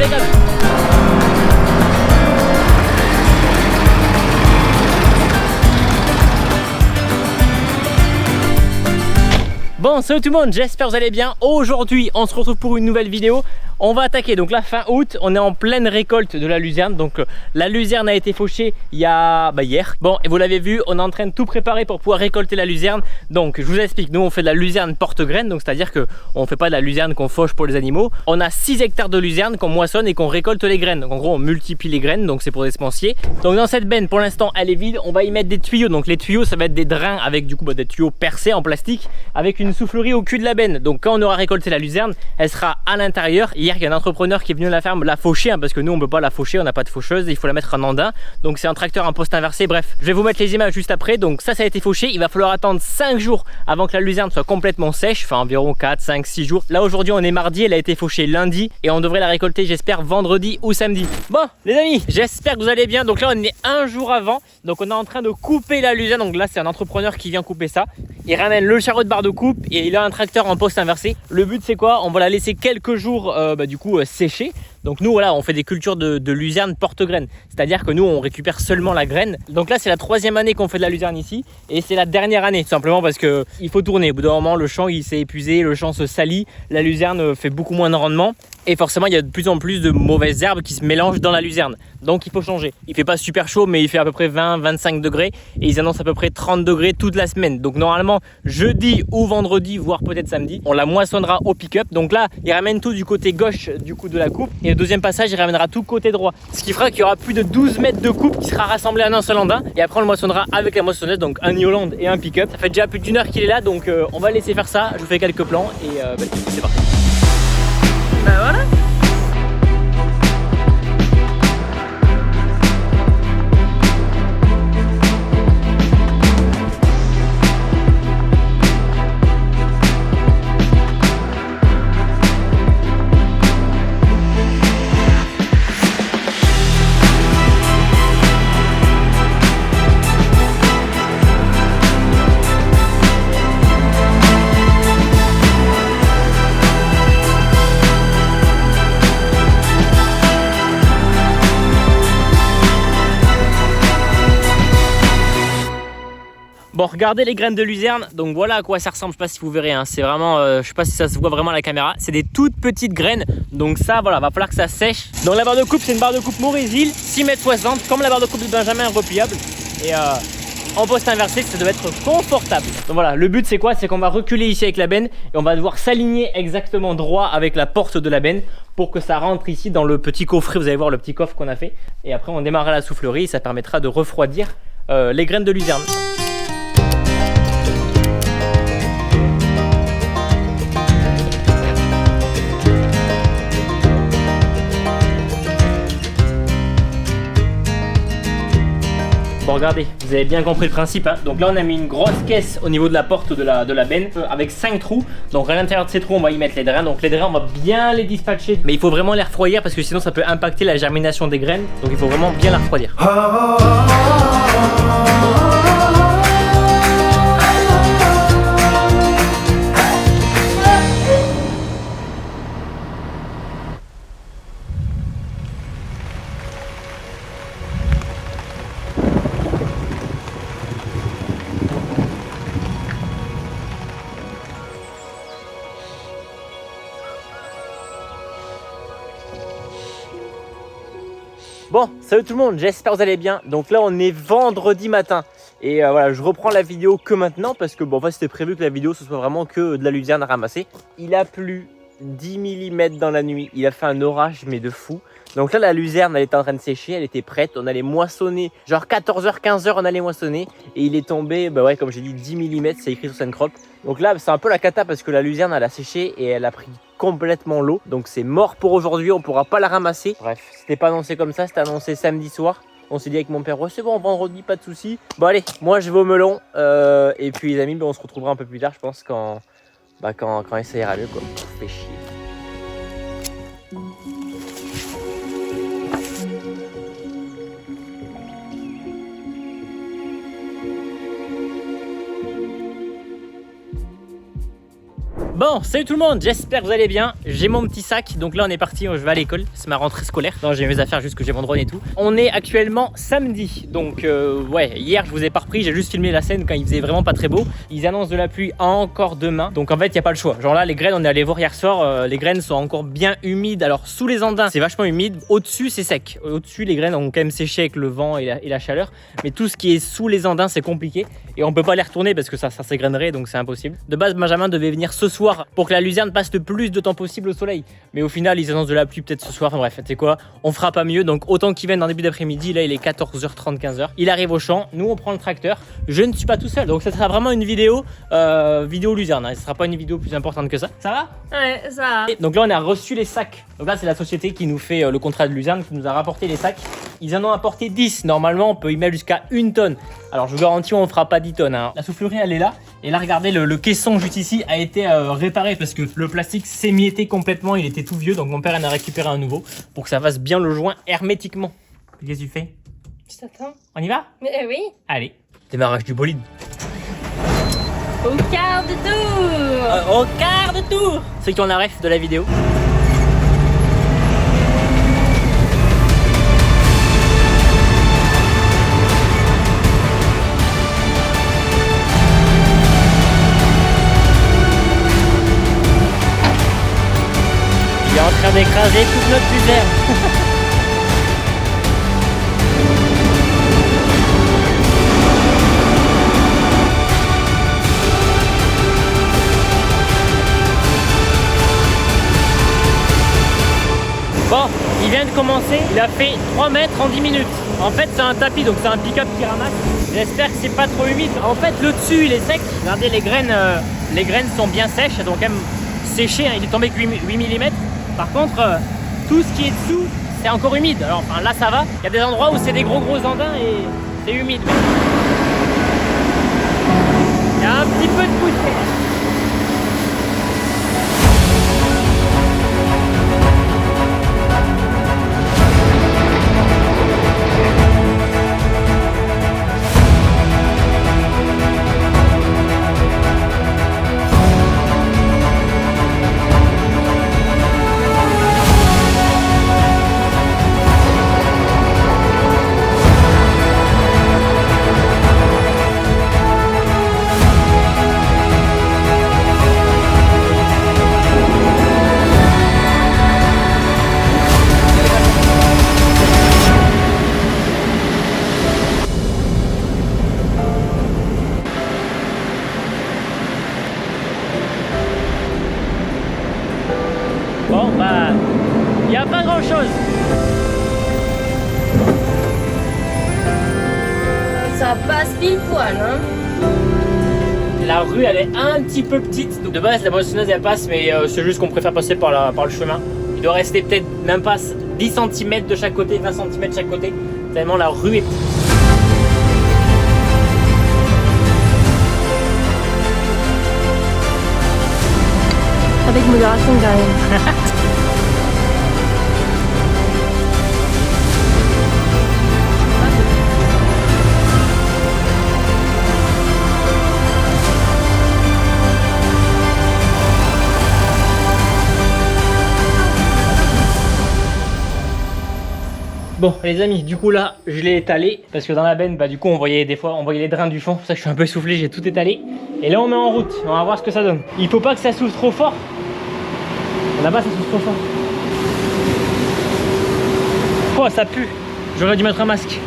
dégage. Bon, salut tout le monde, j'espère que vous allez bien. Aujourd'hui, on se retrouve pour une nouvelle vidéo. On va attaquer donc la fin août, on est en pleine récolte de la luzerne. Donc la luzerne a été fauchée il y a hier. Bon, et vous l'avez vu, on est en train de tout préparer pour pouvoir récolter la luzerne. Donc je vous explique, nous on fait de la luzerne porte-graine, donc c'est à dire que on fait pas de la luzerne qu'on fauche pour les animaux. On a 6 hectares de luzerne qu'on moissonne et qu'on récolte les graines. Donc en gros on multiplie les graines, donc c'est pour des semenciers. Donc dans cette benne pour l'instant elle est vide, on va y mettre des tuyaux. Donc les tuyaux ça va être des drains avec du coup des tuyaux percés en plastique avec une soufflerie au cul de la benne. Donc quand on aura récolté la luzerne, elle sera à l'intérieur. Hier il y a un entrepreneur qui est venu à la ferme la faucher, hein, parce que nous on peut pas la faucher, on n'a pas de faucheuse, il faut la mettre en andin. Donc c'est un tracteur en poste inversé. Bref, je vais vous mettre les images juste après. Donc ça a été fauché, il va falloir attendre 5 jours avant que la luzerne soit complètement sèche, enfin environ 4, 5, 6 jours. Là aujourd'hui on est mardi, elle a été fauchée lundi et on devrait la récolter j'espère vendredi ou samedi. Bon les amis, j'espère que vous allez bien. Donc là on est un jour avant, donc on est en train de couper la luzerne. Donc là c'est un entrepreneur qui vient couper ça. Il ramène le charrot de barre de coupe et il a un tracteur en poste inversé. Le but c'est quoi? On va la laisser quelques jours sécher. Donc nous voilà, on fait des cultures de luzerne porte-graine. C'est-à-dire que nous on récupère seulement la graine. Donc là c'est la 3e année qu'on fait de la luzerne ici. Et c'est la dernière année tout simplement parce que il faut tourner. Au bout d'un moment le champ il s'est épuisé, le champ se salit. La luzerne fait beaucoup moins de rendement. Et forcément il y a de plus en plus de mauvaises herbes qui se mélangent dans la luzerne. Donc il faut changer. Il fait pas super chaud mais il fait à peu près 20-25 degrés. Et ils annoncent à peu près 30 degrés toute la semaine. Donc normalement jeudi ou vendredi voire peut-être samedi on la moissonnera au pick-up. Donc là il ramène tout du côté gauche du coup de la coupe. Et le deuxième passage il ramènera tout côté droit. Ce qui fera qu'il y aura plus de 12 mètres de coupe qui sera rassemblé en un seul andin. Et après on le moissonnera avec la moissonneuse. Donc un New-Holland et un pick-up. Ça fait déjà plus d'1 heure qu'il est là. Donc on va laisser faire ça. Je vous fais quelques plans et c'est parti. Bah voilà. Bon, regardez les graines de luzerne. Donc voilà à quoi ça ressemble. Je sais pas si vous verrez, hein. C'est vraiment, je sais pas si ça se voit vraiment à la caméra. C'est des toutes petites graines. Donc ça, voilà, va falloir que ça sèche. Donc la barre de coupe, c'est une barre de coupe Morésil, 6,60 m, comme la barre de coupe de Benjamin, repliable. Et en poste inversé, ça doit être confortable. Donc voilà, le but c'est quoi? C'est qu'on va reculer ici avec la benne et on va devoir s'aligner exactement droit avec la porte de la benne pour que ça rentre ici dans le petit coffret. Vous allez voir le petit coffre qu'on a fait. Et après, on démarrera la soufflerie. Ça permettra de refroidir les graines de luzerne. Bon regardez, vous avez bien compris le principe, hein. Donc là on a mis une grosse caisse au niveau de la porte de la benne avec 5 trous. Donc à l'intérieur de ces trous on va y mettre les drains. Donc les drains on va bien les dispatcher. Mais il faut vraiment les refroidir parce que sinon ça peut impacter la germination des graines. Donc il faut vraiment bien la refroidir. Bon, salut tout le monde, j'espère que vous allez bien. Donc là on est vendredi matin et voilà, je reprends la vidéo que maintenant parce que bon, en fait c'était prévu que la vidéo ce soit vraiment que de la luzerne à ramasser. Il a plu 10 mm dans la nuit, il a fait un orage mais de fou. Donc là la luzerne elle était en train de sécher, elle était prête, on allait moissonner, genre 14h, 15h on allait moissonner. Et il est tombé, bah ouais comme j'ai dit 10 mm, c'est écrit sur Sencrop. Donc là c'est un peu la cata parce que la luzerne elle a séché et elle a pris complètement l'eau. Donc c'est mort pour aujourd'hui, on pourra pas la ramasser. Bref, c'était pas annoncé comme ça, c'était annoncé samedi soir. On s'est dit avec mon père, ouais, c'est bon, vendredi, pas de soucis. Bon allez, moi je vais au melon. Et puis les amis, on se retrouvera un peu plus tard, je pense, quand ça ira mieux, quoi. Fait chier. Bon, salut tout le monde, j'espère que vous allez bien. J'ai mon petit sac, donc là on est parti, je vais à l'école, c'est ma rentrée scolaire. Non, j'ai mes affaires juste que j'ai mon drone et tout. On est actuellement samedi, donc ouais, hier je vous ai pas repris, j'ai juste filmé la scène quand il faisait vraiment pas très beau. Ils annoncent de la pluie encore demain, donc en fait il n'y a pas le choix. Genre là les graines, on est allé voir hier soir, les graines sont encore bien humides. Alors sous les andins c'est vachement humide, au-dessus c'est sec. Au-dessus les graines ont quand même séché avec le vent et la chaleur, mais tout ce qui est sous les andins c'est compliqué. Et on peut pas les retourner parce que ça s'égrainerait, donc c'est impossible. De base Benjamin devait venir ce soir pour que la luzerne passe le plus de temps possible au soleil, mais au final ils annoncent de la pluie peut-être ce soir. Enfin bref, tu sais quoi, on fera pas mieux, donc autant qu'ils viennent en début d'après-midi. Là il est 14h30, 15h, il arrive au champ, nous on prend le tracteur. Je ne suis pas tout seul, donc ça sera vraiment une vidéo luzerne, hein. Ce sera pas une vidéo plus importante que ça. Ça va? Ouais, ça va. Et donc là on a reçu les sacs, donc là c'est la société qui nous fait le contrat de luzerne qui nous a rapporté les sacs. Ils en ont apporté 10, normalement on peut y mettre jusqu'à 1 tonne. Alors je vous garantis on fera pas 10 tonnes, hein. La soufflerie elle est là, et là regardez le caisson juste ici a été réparé parce que le plastique s'émiettait complètement, il était tout vieux, donc mon père en a récupéré un nouveau pour que ça fasse bien le joint hermétiquement. Qu'est-ce que tu fais? Je t'attends. On y va? Mais oui. Allez, démarrage du bolide. Au quart de tour. Au quart de tour. Ceux qui ont la ref de la vidéo. Il est en train d'écraser toute notre luzerne. Bon, il vient de commencer, il a fait 3 mètres en 10 minutes. En fait c'est un tapis, donc c'est un pick-up qui ramasse. J'espère que c'est pas trop humide. En fait le dessus il est sec. Regardez les graines sont bien sèches, elles ont quand même séché, hein. Il est tombé que 8 mm. Par contre, tout ce qui est dessous, c'est encore humide. Alors enfin, là ça va, il y a des endroits où c'est des gros andins et c'est humide. Il y a un petit peu de poussière. Bon bah, il n'y a pas grand chose. Ça passe pile poil, hein. La rue elle est un petit peu petite. Donc de base la moissonneuse elle passe, mais c'est juste qu'on préfère passer par le chemin. Il doit rester peut-être même pas 10 cm de chaque côté, 20 cm de chaque côté. Tellement la rue est petite. Avec modération quand même. Bon les amis, du coup là je l'ai étalé parce que dans la benne, bah du coup on voyait des fois les drains du fond, pour ça que je suis un peu essoufflé, j'ai tout étalé. Et là on met en route, on va voir ce que ça donne. Il faut pas que ça souffle trop fort. Là-bas ça souffle trop fort. Oh ça pue, j'aurais dû mettre un masque.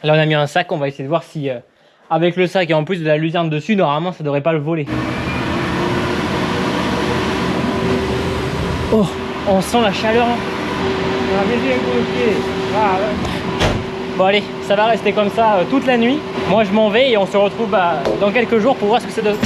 Là on a mis un sac, on va essayer de voir si avec le sac et en plus de la luzerne dessus, normalement ça devrait pas le voler. Oh, on sent la chaleur. Bon allez, ça va rester comme ça toute la nuit. Moi je m'en vais et on se retrouve dans quelques jours pour voir ce que ça donne.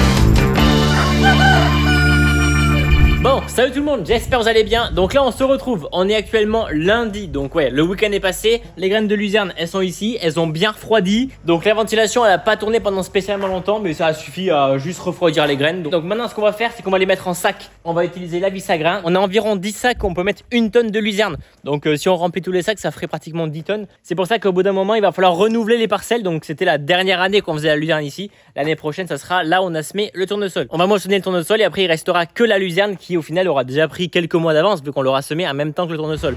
Bon, salut tout le monde, j'espère que vous allez bien. Donc là on se retrouve, on est actuellement lundi. Donc ouais, le week-end est passé. Les graines de luzerne, elles sont ici, elles ont bien refroidi. Donc la ventilation, elle a pas tourné pendant spécialement longtemps, mais ça a suffi à juste refroidir les graines. Donc maintenant ce qu'on va faire, c'est qu'on va les mettre en sac. On va utiliser la vis à grains. On a environ 10 sacs, on peut mettre 1 tonne de luzerne. Donc si on remplit tous les sacs, ça ferait pratiquement 10 tonnes. C'est pour ça qu'au bout d'un moment, il va falloir renouveler les parcelles. Donc c'était la dernière année qu'on faisait la luzerne ici. L'année prochaine, ça sera là où on a semé le tournesol. On va moissonner le tournesol et après il restera que la luzerne qui au final aura déjà pris quelques mois d'avance vu qu'on l'aura semé en même temps que le tournesol.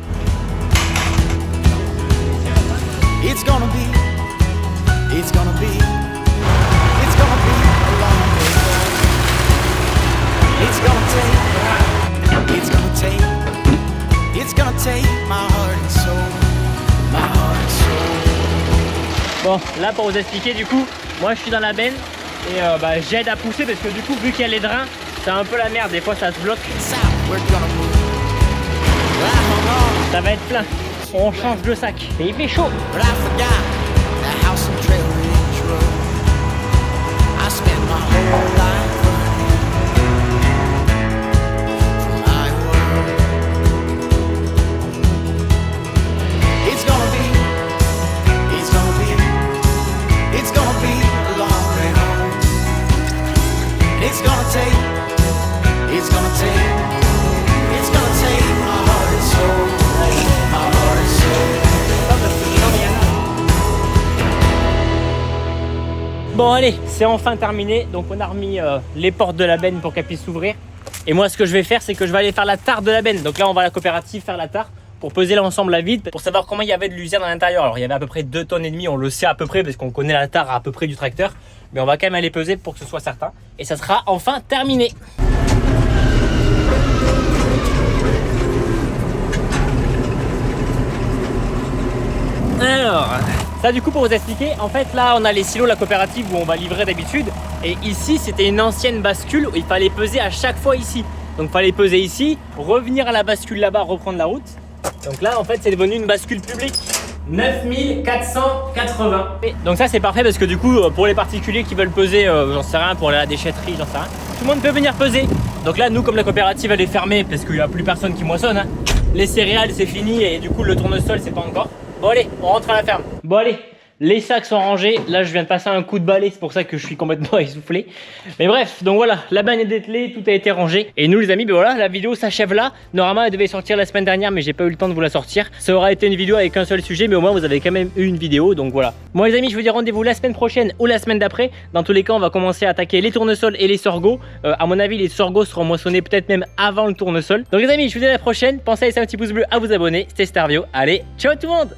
It's gonna be a long day. It's gonna take my heart and soul. Bon, là pour vous expliquer, du coup, moi je suis dans la benne et j'aide à pousser parce que du coup, vu qu'il y a les drains, c'est un peu la merde, des fois ça se bloque. Ça va être plein. On change de sac et il fait chaud. Bon allez, c'est enfin terminé. Donc on a remis les portes de la benne pour qu'elle puisse s'ouvrir. Et moi ce que je vais faire, c'est que je vais aller faire la tare de la benne. Donc là on va à la coopérative faire la tare pour peser l'ensemble à vide, pour savoir comment il y avait de luzerne à l'intérieur. Alors il y avait à peu près 2 tonnes et demie, on le sait à peu près parce qu'on connaît la tare à peu près du tracteur. Mais on va quand même aller peser pour que ce soit certain. Et ça sera enfin terminé. Alors, ça du coup pour vous expliquer, en fait là on a les silos, la coopérative où on va livrer d'habitude. Et ici c'était une ancienne bascule où il fallait peser à chaque fois ici. Donc il fallait peser ici, revenir à la bascule là-bas, reprendre la route. Donc là en fait c'est devenu une bascule publique. 9480. Donc ça c'est parfait parce que du coup pour les particuliers qui veulent peser, j'en sais rien, pour la déchetterie, j'en sais rien, tout le monde peut venir peser. Donc là nous comme la coopérative elle est fermée parce qu'il n'y a plus personne qui moissonne, hein. Les céréales c'est fini et du coup le tournesol c'est pas encore. Bon allez, on rentre à la ferme. Bon allez, les sacs sont rangés. Là je viens de passer un coup de balai, c'est pour ça que je suis complètement essoufflé. Mais bref, donc voilà, la benne est dételée, tout a été rangé. Et nous les amis, ben voilà, la vidéo s'achève là. Normalement elle devait sortir la semaine dernière, mais j'ai pas eu le temps de vous la sortir. Ça aura été une vidéo avec un seul sujet, mais au moins vous avez quand même eu une vidéo, donc voilà. Bon les amis, je vous dis rendez-vous la semaine prochaine ou la semaine d'après. Dans tous les cas, on va commencer à attaquer les tournesols et les sorgho. À mon avis, les sorgho seront moissonnés peut-être même avant le tournesol. Donc les amis, je vous dis à la prochaine. Pensez à laisser un petit pouce bleu, à vous abonner. C'était Starvio. Allez, ciao tout le monde!